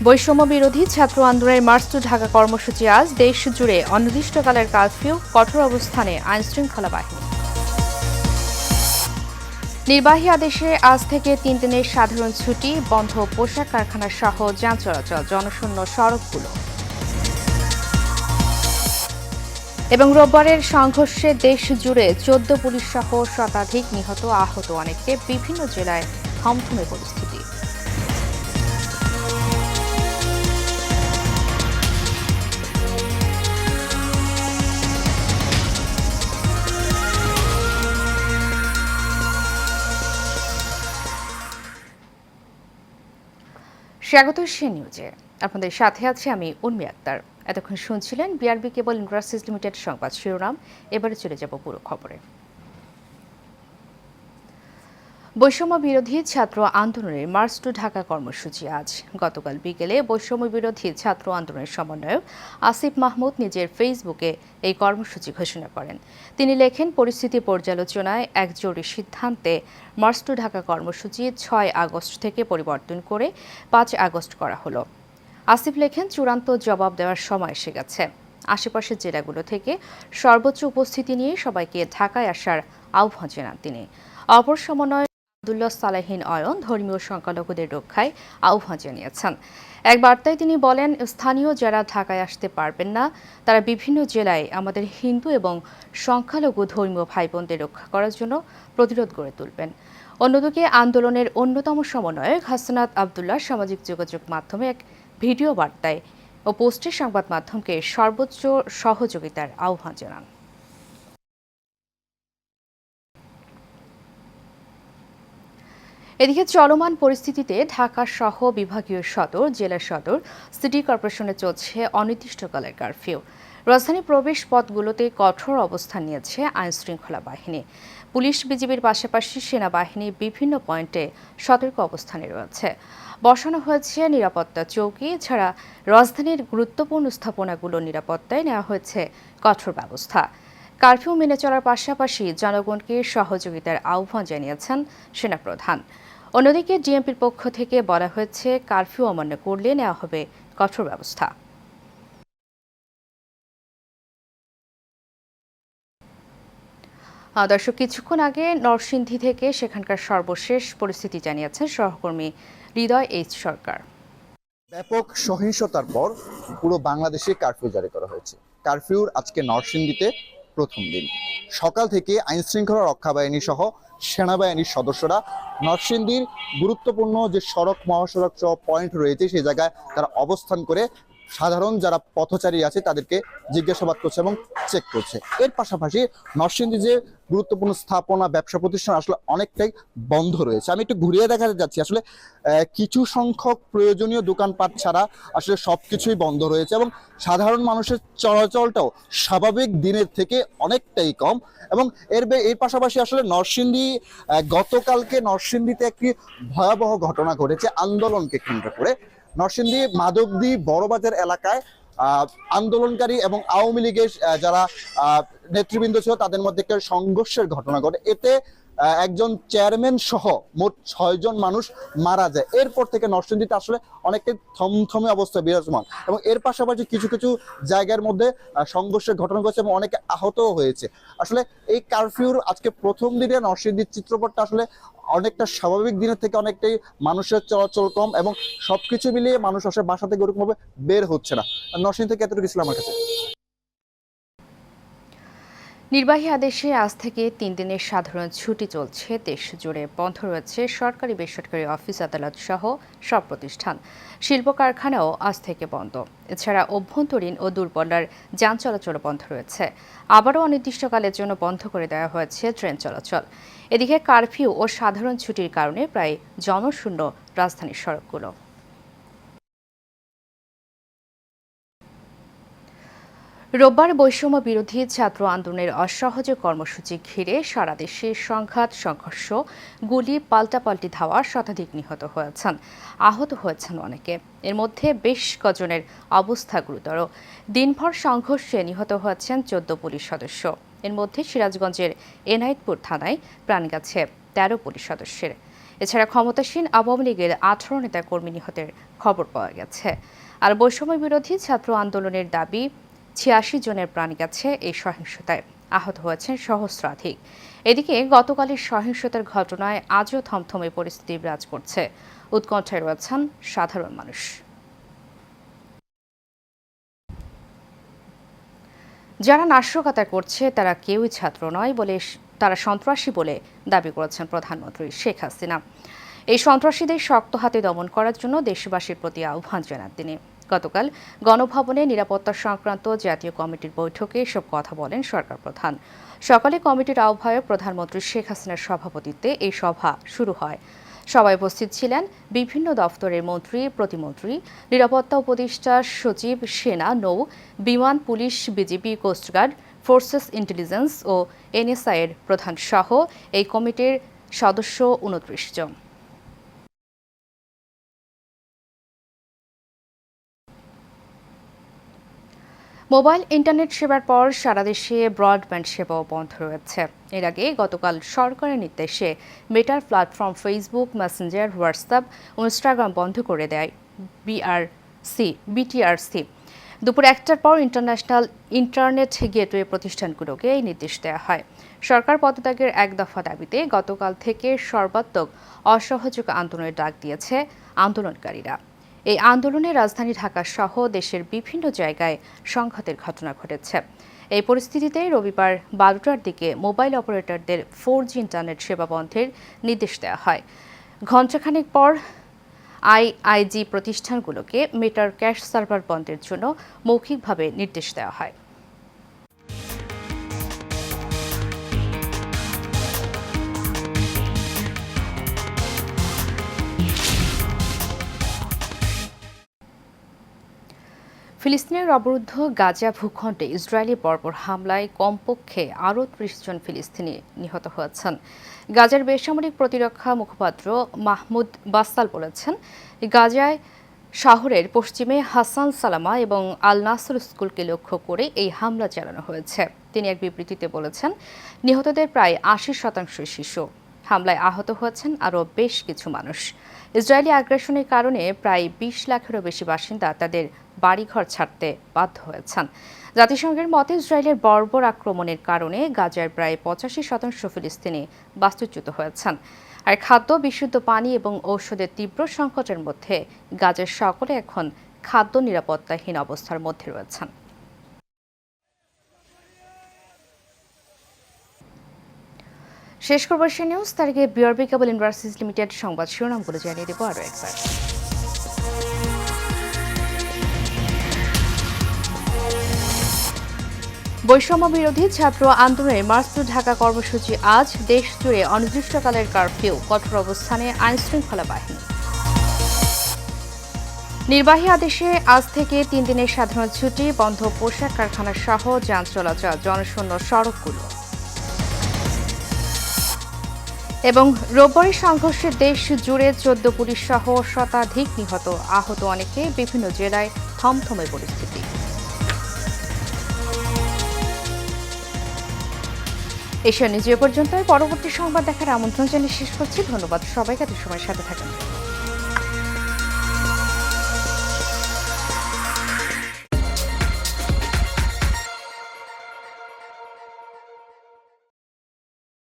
বৈষম্য বিরোধী ছাত্র আন্দোলনের মার্চ টু ঢাকা কর্মসূচি আজ দেশ জুড়ে অনির্দিষ্টকালের কারফিউ, কঠোর অবস্থানে আইনশৃঙ্খলা বাহিনী। নির্বাহী আদেশে আজ থেকে 3 দিনের সাধারণ ছুটি, বন্ধ পোশাক কারখানা সহ যান চলাচল, জনশূন্য সড়কগুলো। এবং রোববারের সংঘর্ষে দেশ জুড়ে 14 পুলিশ সহ শতাধিক নিহত, আহত অনেকে, বিভিন্ন জেলায় থমথমে পরিস্থিতি। স্বাগত সে নিউজে, আপনাদের সাথে আছে আমি উর্মি আক্তার। এতক্ষণ শুনছিলেন বিআরবি কেবল ইন্ডাস্ট্রিজ লিমিটেড সংবাদ শিরোনাম। এবারে চলে যাব পুরো খবরে। বৈষম্য বিরোধী ছাত্র আন্দোলনের মার্চ টু ঢাকা কর্মসূচি আজ। গতকাল বিকেলে বৈষম্য বিরোধী ছাত্র আন্দোলনের সমন্বয়ক আসিফ মাহমুদ নিজের ফেসবুকে এই কর্মসূচি ঘোষণা করেন। তিনি লেখেন, পরিস্থিতি পর্যালোচনায় একজোট সিদ্ধান্তে মার্চ টু ঢাকা কর্মসূচি 6 আগস্ট থেকে পরিবর্তন করে 5 আগস্ট করা হলো। আসিফ লেখেন, চূড়ান্ত জবাব দেওয়ার সময় এসে গেছে। আশেপাশের জেলাগুলো থেকে সর্বোচ্চ উপস্থিতি নিয়ে সবাইকে ঢাকায় আসার আহ্বান জানান তিনি। অপর সমন্বয় আব্দুল্লাহ সালেহীন অয়ন ধর্মীয় সংখ্যালঘুদের রক্ষায় আহ্বান জানিয়েছেন। এক বার্তায় তিনি বলেন, স্থানীয় যারা ঢাকায় আসতে পারবেন না, তারা বিভিন্ন জেলায় আমাদের হিন্দু এবং সংখ্যালঘু ধর্মীয় ভাই বোনদের রক্ষা করার জন্য প্রতিরোধ গড়ে তুলবেন। অন্যদিকে আন্দোলনের অন্যতম সমন্বয়ক হাসনাত আব্দুল্লাহ সামাজিক যোগাযোগ মাধ্যমে এক ভিডিও বার্তায় ও পোস্টে সংবাদ মাধ্যমকে সর্বোচ্চ সহযোগিতার আহ্বান জানান। এদিকে চলমান পরিস্থিতিতে ঢাকা সহ বিভাগীয় সদর, জেলা সদর, সিটি কর্পোরেশনে চলছে অনির্দিষ্টকালের কারফিউ। রাজধানী প্রবেশ পথগুলোতে কঠোর অবস্থান নিয়েছে আইনশৃঙ্খলা বাহিনী। পুলিশ, বিজিবির পাশাপাশি সেনাবাহিনী বিভিন্ন পয়েন্টে সতর্ক অবস্থানে রয়েছে। বসানো হয়েছে নিরাপত্তা চৌকি। ছাড়া রাজধানীর গুরুত্বপূর্ণ স্থাপনাগুলোর নিরাপত্তায় নেওয়া হয়েছে কঠোর ব্যবস্থা। কারফিউ মেনে চলার পাশাপাশি জনগণকে সহযোগিতার আহ্বান জানিয়েছেন সেনাপ্রধান। অন্যদিকে ডিএমপির পক্ষ থেকে বলা হয়েছে, কারফিউ অমান্য করলে নেওয়া হবে কঠোর ব্যবস্থা। দর্শক, কিছুক্ষণ আগে নরসিংদী থেকে সেখানকার সর্বশেষ পরিস্থিতি জানিয়েছেন সহকর্মী হৃদয় এইচ সরকার। ব্যাপক সহিংসতার পর পুরো বাংলাদেশে কারফিউ জারি করা হয়েছে। কারফিউর আজকে নরসিংদীতে প্রথম দিন। সকাল থেকে আইনশৃঙ্খলা রক্ষা বাহিনী সহ সেনাবাহিনীর সদস্যরা নরসিংদীর গুরুত্বপূর্ণ যে সড়ক, মহাসড়ক সহ পয়েন্ট রয়েছে সেই জায়গায় তারা অবস্থান করে সাধারণ যারা পথচারী আছে তাদেরকে জিজ্ঞাসাবাদ করছে এবং চেক করছে। এর পাশাপাশি নরসিংদী যে গুরুত্বপূর্ণ স্থাপনা, ব্যবসা প্রতিষ্ঠান আসলে অনেকটাই বন্ধ রয়েছে। আমি একটু ঘুরিয়ে দেখাতে যাচ্ছি। আসলে কিছু সংখ্যক প্রয়োজনীয় দোকানপাট ছাড়া আসলে সবকিছুই বন্ধ রয়েছে এবং সাধারণ মানুষের চলাচলটাও স্বাভাবিক দিনের থেকে অনেকটাই কম। এবং এর পাশাপাশি আসলে গতকালকে নরসিংদীতে একটি ভয়াবহ ঘটনা ঘটেছে আন্দোলনকে কেন্দ্র করে। নরসিংদী মাধবদী বড়বাজার এলাকায় আন্দোলনকারী এবং আওয়ামী লীগের যারা নেতৃবৃন্দ ছিল তাদের মধ্যে একটা সংঘর্ষের ঘটনা ঘটে। এতে একজন চেয়ারম্যান সহ মোট 6 জন মানুষ মারা যায়। এরপর থেকে নরসিংদীতে আসলে অনেকটাই থমথমে অবস্থা বিরাজমান এবং এর পাশাপাশি কিছু কিছু জায়গার মধ্যে সংঘর্ষের ঘটনা ঘটেছে এবং অনেকে আহতও হয়েছে। আসলে এই কারফিউর আজকে প্রথম দিনে নরসিংদীর চিত্রপটটা আসলে অনেকটা স্বাভাবিক দিনের থেকে অনেকটাই মানুষের চলাচল কম এবং সবকিছু মিলিয়ে মানুষ আসলে বাসা থেকে ওরকম ভাবে বের হচ্ছে না। নরসিংদী থেকে এতটুকু ছিল আমার কাছে। নির্বাহী আদেশে আজ থেকে 3 দিনের সাধারণ ছুটি চলছে দেশ জুড়ে। বন্ধ রয়েছে সরকারি, বেসরকারি অফিস, আদালত সহ সব প্রতিষ্ঠান। শিল্প কারখানাও আজ থেকে বন্ধ। এছাড়া অভ্যন্তরীণ ও দূরপাল্লার যান চলাচল বন্ধ রয়েছে। আবারও অনির্দিষ্টকালের জন্য বন্ধ করে দেওয়া হয়েছে ট্রেন চলাচল। এদিকে কারফিউ ও সাধারণ ছুটির কারণে প্রায় জনশূন্য রাজধানীর সড়কগুলো। রোববার বৈষম্য বিরোধী ছাত্র আন্দোলনের অসহযোগ কর্মসূচি ঘিরে সারা দেশে সংঘাত, সংঘর্ষ, গুলি, পাল্টাপাল্টি ধাওয়া, শতাধিক নিহত হয়েছেন, আহত হয়েছেন অনেকে। এর মধ্যে বেশ কজনের অবস্থা গুরুতর। দিনভর সংঘর্ষে নিহত হয়েছেন 14 পুলিশ সদস্য। এর মধ্যে সিরাজগঞ্জের এনায়েতপুর থানায় প্রাণ গেছে 13 পুলিশ সদস্যের। এছাড়া ক্ষমতাসীন আওয়ামী লীগের 18 নেতা কর্মী নিহতের খবর পাওয়া গেছে। আর বৈষম্য বিরোধী ছাত্র আন্দোলনের দাবি 86 জনের প্রাণ গেছে এই সহিংসতায়, আহত হয়েছেন সহস্রাধিক। এদিকে গতকালের সহিংসতার ঘটনায় আজও থমথমে পরিস্থিতি বিরাজ করছে। উৎকণ্ঠায় রয়েছেন সাধারণ মানুষ। যারা নাশকতা করছে তারা কেউই ছাত্র নয় বলে, তারা সন্ত্রাসী বলে দাবি করেছেন প্রধানমন্ত্রী শেখ হাসিনা। এই সন্ত্রাসীদের শক্ত হাতে দমন করার জন্য দেশবাসীর প্রতি আহ্বান জানান তিনি। গতকাল গণভবনে নিরাপত্তা সংক্রান্ত জাতীয় কমিটির বৈঠকে এসব কথা বলেন সরকার প্রধান। সকালে কমিটির আহ্বায়ক প্রধানমন্ত্রী শেখ হাসিনার সভাপতিত্বে এই সভা শুরু হয়। সবাই উপস্থিত ছিলেন বিভিন্ন দফতরের মন্ত্রী, প্রতিমন্ত্রী, নিরাপত্তা উপদেষ্টা, সচিব, সেনা, নৌ, বিমান, পুলিশ, বিজিবি, কোস্টগার্ড, ফোর্সেস ইন্টেলিজেন্স ও এনএসআই এর প্রধান সহ এই কমিটির সদস্য 29 জন। মোবাইল ইন্টারনেট সেবার পর সারা দেশে ব্রডব্যান্ড সেবাও বন্ধ রয়েছে। এর আগে গতকাল সরকারের নির্দেশে মেটার প্ল্যাটফর্ম ফেসবুক, মেসেঞ্জার, হোয়াটসঅ্যাপ ও ইনস্টাগ্রাম বন্ধ করে দেয় বিটিআরসি। দুপুর 1টার পর ইন্টারন্যাশনাল ইন্টারনেট গেটওয়ে প্রতিষ্ঠানগুলোকে এই নির্দেশ দেওয়া হয়। সরকার পদত্যাগের এক দফা দাবিতে গতকাল থেকে সর্বাত্মক অসহযোগ আন্দোলনের ডাক দিয়েছে আন্দোলনকারীরা। এই আন্দোলনে রাজধানী ঢাকা সহ দেশের বিভিন্ন জায়গায় সংঘাতের ঘটনা ঘটেছে। এই পরিস্থিতিতে রবিবার 12টার দিকে মোবাইল অপারেটরদের 4G ইন্টারনেট সেবা বন্ধের নির্দেশ দেওয়া হয়। ঘণ্টাখানেক পর আইআইজি প্রতিষ্ঠানগুলোকে মেটার ক্যাশ সার্ভার বন্ধের জন্য মৌখিকভাবে নির্দেশ দেওয়া হয়। ফিলিস্তিনের অবরুদ্ধ গাজা ভূখণ্ডে ইসরায়েলি বর্বর হামলায় কমপক্ষে আরও 30 জন ফিলিস্তিনি নিহত হয়েছেন। গাজার বেসামরিক প্রতিরক্ষা মুখপাত্র মাহমুদ বাসাল বলেছেন, গাজায় শহরের পশ্চিমে হাসান সালামা এবং আল নাসর স্কুলকে লক্ষ্য করে এই হামলা চালানো হয়েছে। তিনি এক বিবৃতিতে বলেছেন, নিহতদের প্রায় 80% শিশু। হামলায় আহত হয়েছেন আরও বেশ কিছু মানুষ। ইসরায়েলি আগ্রাসনের কারণে প্রায় 20 লাখেরও বেশি বাসিন্দা তাদের বাড়িঘর ছাড়তে বাধ্য হয়েছেন। জাতিসংঘের মতে ইসরায়েলের বর্বর আক্রমণের কারণে গাজার প্রায় 85% ফিলিস্তিনি বাস্তুচ্যুত হয়েছেন। আর খাদ্য, বিশুদ্ধ পানি এবং ঔষধের তীব্র সংকটের মধ্যে গাজার সকলে এখন খাদ্য নিরাপত্তাহীন অবস্থার মধ্যে রয়েছেন। শেষ করব সে নিউজ, তার আগে বিআরবি কেবল ইউনিভার্সিটিজ লিমিটেড সংবাদ শিরোনামগুলো জানিয়ে দেব আরও একবার। বৈষম্য বিরোধী ছাত্র আন্দোলনে মার্চ টু ঢাকা কর্মসূচি আজ, দেশ জুড়ে অনির্দিষ্টকালের কারফিউ, কঠোর অবস্থানে আইনশৃঙ্খলা বাহিনী। নির্বাহী আদেশে আজ থেকে 3 দিনের সাধারণ ছুটি, বন্ধ পোশাক কারখানা সহ যান চলাচল, জনশূন্য সড়কগুলো। এবং রোববারের সংঘর্ষে দেশ জুড়ে 14 পুলিশ সহ শতাধিক নিহত, আহত অনেকে, বিভিন্ন জেলায় থমথমে পরিস্থিতি। এশিয়া নিউজ এ পর্যন্ত। পরবর্তী সংবাদ দেখার আমন্ত্রণ জানিয়ে শেষ করছি। ধন্যবাদ সবাইকে এত সময় সাথে থাকেন।